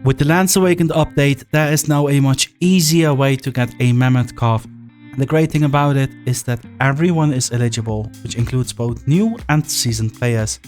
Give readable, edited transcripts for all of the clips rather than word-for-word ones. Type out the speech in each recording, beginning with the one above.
With the Lands Awakened update, there is now a much easier way to get a mammoth calf. And the great thing about it is that everyone is eligible, which includes both new and seasoned players.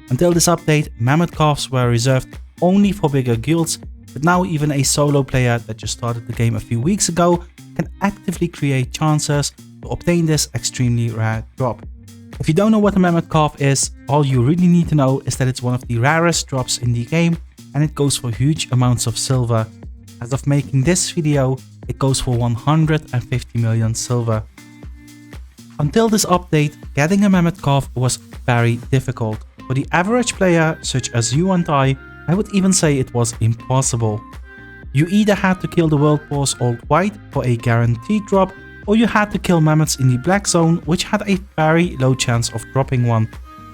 Until this update, mammoth calves were reserved only for bigger guilds, but now even a solo player that just started the game a few weeks ago can actively create chances to obtain this extremely rare drop. If you don't know what a mammoth calf is, all you really need to know is that it's one of the rarest drops in the game, and it goes for huge amounts of silver. As of making this video, it goes for 150 million silver. Until this update, getting a mammoth calf was very difficult. For the average player, such as you and I would even say it was impossible. You either had to kill the world boss Old White for a guaranteed drop, or you had to kill mammoths in the black zone, which had a very low chance of dropping one.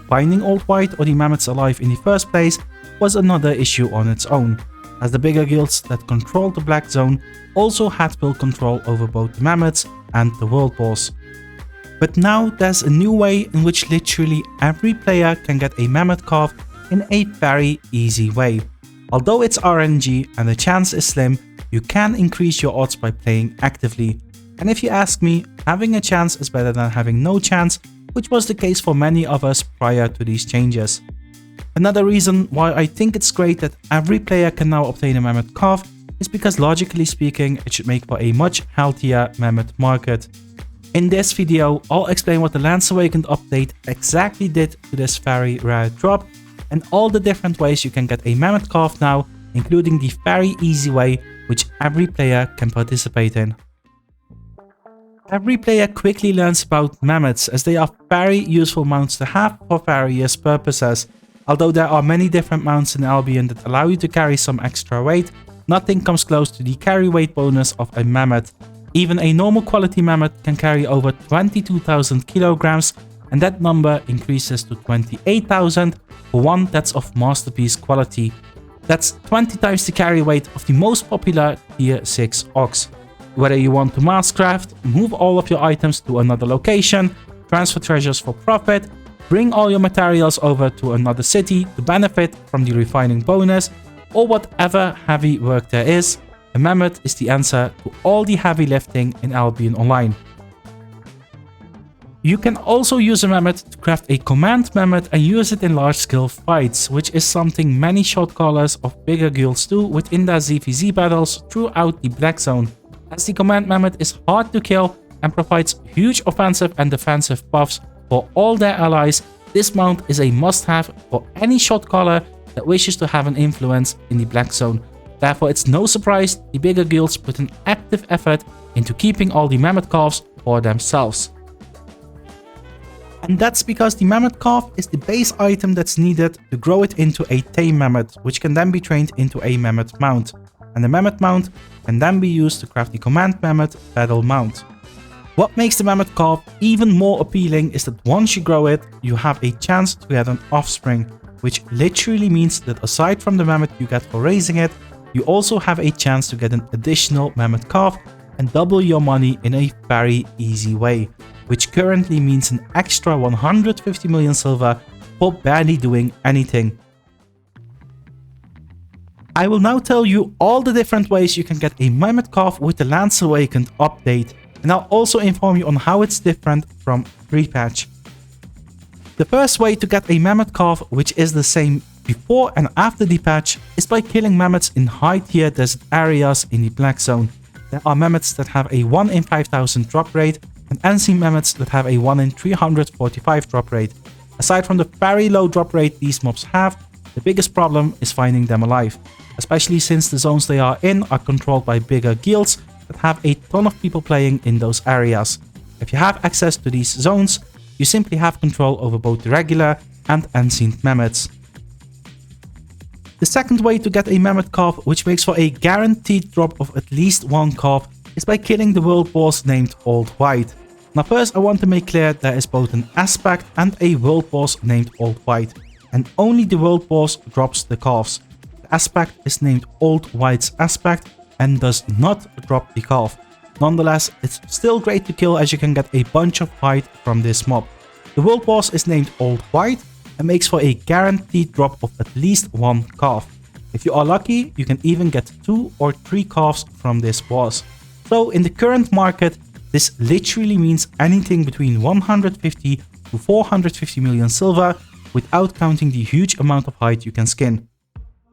Finding Old White or the mammoths alive in the first place was another issue on its own, as the bigger guilds that controlled the black zone also had full control over both the mammoths and the world boss. But now there's a new way in which literally every player can get a mammoth calf in a very easy way. Although it's RNG and the chance is slim, you can increase your odds by playing actively. And if you ask me, having a chance is better than having no chance, which was the case for many of us prior to these changes. Another reason why I think it's great that every player can now obtain a mammoth calf is because logically speaking, it should make for a much healthier mammoth market. In this video, I'll explain what the Lands Awakened update exactly did to this very rare drop, and all the different ways you can get a mammoth calf now, including the very easy way which every player can participate in. Every player quickly learns about mammoths, as they are very useful mounts to have for various purposes. Although there are many different mounts in Albion that allow you to carry some extra weight, nothing comes close to the carry weight bonus of a mammoth. Even a normal quality mammoth can carry over 22,000 kilograms, and that number increases to 28,000 for one that's of masterpiece quality. That's 20 times the carry weight of the most popular tier 6 ox. Whether you want to masscraft, move all of your items to another location, transfer treasures for profit, bring all your materials over to another city to benefit from the refining bonus, or whatever heavy work there is, a mammoth is the answer to all the heavy lifting in Albion Online. You can also use a mammoth to craft a command mammoth and use it in large scale fights, which is something many shotcallers of bigger guilds do within their ZVZ battles throughout the black zone. As the command mammoth is hard to kill and provides huge offensive and defensive buffs for all their allies, this mount is a must-have for any shotcaller that wishes to have an influence in the black zone. Therefore, it's no surprise the bigger guilds put an active effort into keeping all the mammoth calves for themselves. And that's because the mammoth calf is the base item that's needed to grow it into a tame mammoth, which can then be trained into a mammoth mount. And the mammoth mount can then be used to craft the command mammoth battle mount. What makes the mammoth calf even more appealing is that once you grow it, you have a chance to get an offspring, which literally means that aside from the mammoth you get for raising it, you also have a chance to get an additional mammoth calf and double your money in a very easy way, which currently means an extra 150 million silver for barely doing anything. I will now tell you all the different ways you can get a mammoth calf with the Lands Awakened update, and I'll also inform you on how it's different from pre-patch. The first way to get a mammoth calf, which is the same before and after the patch, is by killing mammoths in high tier desert areas in the black zone. There are mammoths that have a 1 in 5,000 drop rate, and ancient mammoths that have a 1 in 345 drop rate. Aside from the very low drop rate these mobs have, the biggest problem is finding them alive, especially since the zones they are in are controlled by bigger guilds that have a ton of people playing in those areas. If you have access to these zones, you simply have control over both the regular and ancient mammoths. The second way to get a mammoth calf, which makes for a guaranteed drop of at least one calf, is by killing the world boss named Old White. Now first I want to make clear there is both an aspect and a world boss named Old White, and only the world boss drops the calves. The aspect is named Old White's aspect and does not drop the calf. Nonetheless, it's still great to kill as you can get a bunch of hide from this mob. The world boss is named Old White and makes for a guaranteed drop of at least one calf. If you are lucky, you can even get 2 or 3 calves from this boss. So in the current market, this literally means anything between 150 to 450 million silver without counting the huge amount of hide you can skin.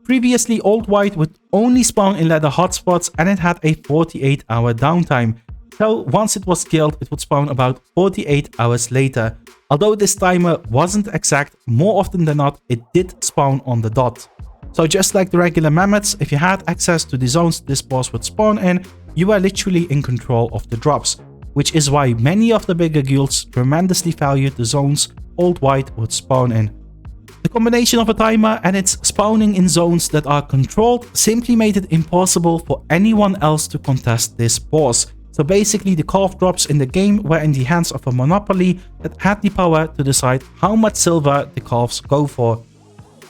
Previously, Old White would only spawn in leather hotspots and it had a 48-hour downtime. So once it was killed, it would spawn about 48 hours later. Although this timer wasn't exact, more often than not, it did spawn on the dot. So just like the regular mammoths, if you had access to the zones this boss would spawn in, you were literally in control of the drops, which is why many of the bigger guilds tremendously valued the zones Old White would spawn in. The combination of a timer and its spawning in zones that are controlled simply made it impossible for anyone else to contest this boss. So basically the calf drops in the game were in the hands of a monopoly that had the power to decide how much silver the calves go for.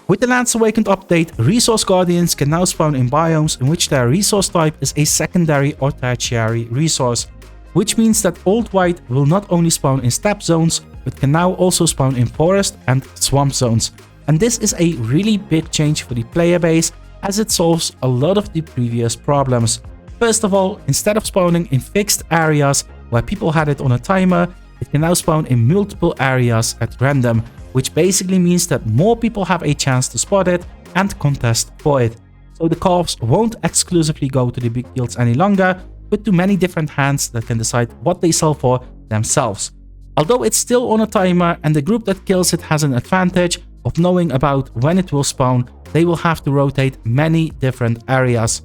With the Lance Awakened update, Resource Guardians can now spawn in biomes in which their resource type is a secondary or tertiary resource, which means that Old White will not only spawn in steppe zones, but can now also spawn in forest and swamp zones. And this is a really big change for the player base, as it solves a lot of the previous problems. First of all, instead of spawning in fixed areas where people had it on a timer, it can now spawn in multiple areas at random, which basically means that more people have a chance to spot it and contest for it. So the calves won't exclusively go to the big guilds any longer, but to many different hands that can decide what they sell for themselves. Although it's still on a timer and the group that kills it has an advantage of knowing about when it will spawn, they will have to rotate many different areas.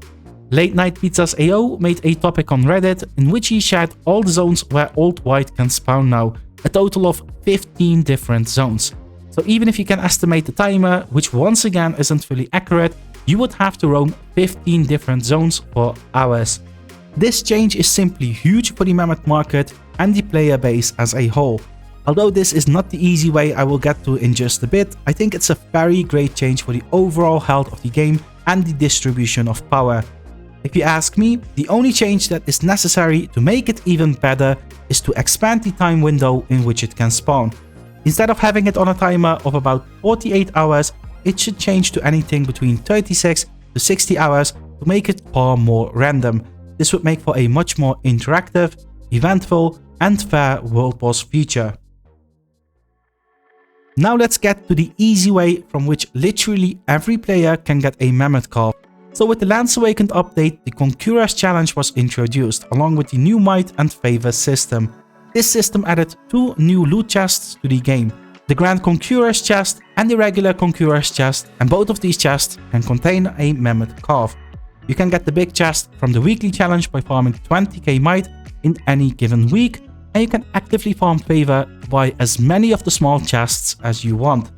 Late Night Pizzas AO made a topic on Reddit in which he shared all the zones where Old White can spawn now, a total of 15 different zones. So even if you can estimate the timer, which once again isn't fully accurate, you would have to roam 15 different zones for hours. This change is simply huge for the mammoth market and the player base as a whole. Although this is not the easy way I will get to in just a bit, I think it's a very great change for the overall health of the game and the distribution of power. If you ask me, the only change that is necessary to make it even better is to expand the time window in which it can spawn. Instead of having it on a timer of about 48 hours, it should change to anything between 36 to 60 hours to make it far more random. This would make for a much more interactive, eventful, and fair world boss feature. Now let's get to the easy way from which literally every player can get a mammoth calf. So with the Lance Awakened update, the Conqueror's challenge was introduced, along with the new might and favor system. This system added 2 new loot chests to the game, the Grand Conqueror's chest and the regular Conqueror's chest, and both of these chests can contain a mammoth calf. You can get the big chest from the weekly challenge by farming 20k might in any given week, and you can actively farm favor to buy as many of the small chests as you want.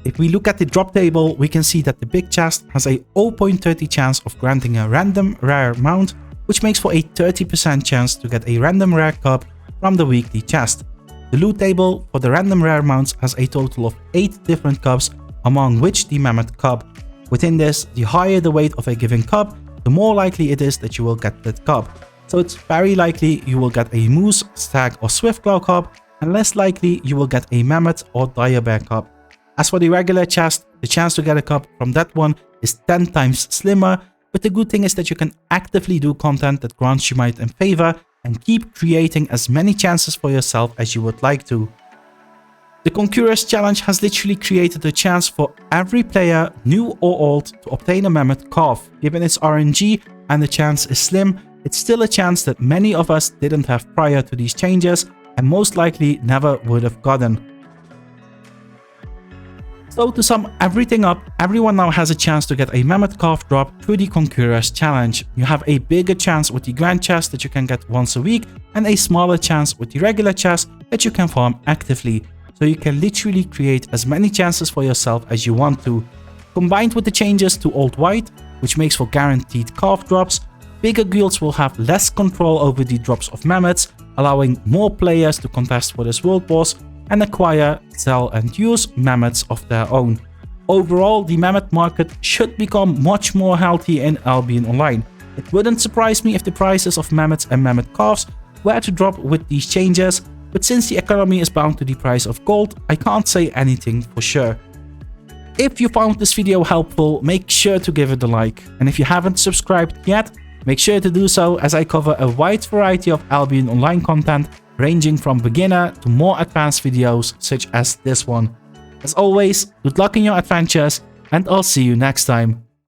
If we look at the drop table, we can see that the big chest has a 0.30 chance of granting a random rare mount, which makes for a 30% chance to get a random rare cup from the weekly chest. The loot table for the random rare mounts has a total of 8 different cups, among which the mammoth cup. Within this, the higher the weight of a given cup, the more likely it is that you will get that cup. So it's very likely you will get a moose, stag or swiftclaw cup, and less likely you will get a mammoth or dire bear cup. As for the regular chest, the chance to get a cup from that one is 10 times slimmer, but the good thing is that you can actively do content that grants you might and favor and keep creating as many chances for yourself as you would like to. The Conqueror's challenge has literally created a chance for every player, new or old, to obtain a mammoth calf. Given its RNG and the chance is slim, it's still a chance that many of us didn't have prior to these changes and most likely never would have gotten. So to sum everything up, everyone now has a chance to get a mammoth calf drop through the Conqueror's challenge. You have a bigger chance with the grand chest that you can get once a week and a smaller chance with the regular chest that you can farm actively. So you can literally create as many chances for yourself as you want to. Combined with the changes to Old White, which makes for guaranteed calf drops, bigger guilds will have less control over the drops of mammoths, allowing more players to contest for this world boss and acquire, sell and use mammoths of their own. Overall, the mammoth market should become much more healthy in Albion Online. It wouldn't surprise me if the prices of mammoths and mammoth calves were to drop with these changes, but since the economy is bound to the price of gold, I can't say anything for sure. If you found this video helpful, make sure to give it a like. And if you haven't subscribed yet, make sure to do so, as I cover a wide variety of Albion Online content, ranging from beginner to more advanced videos such as this one. As always, good luck in your adventures, and I'll see you next time.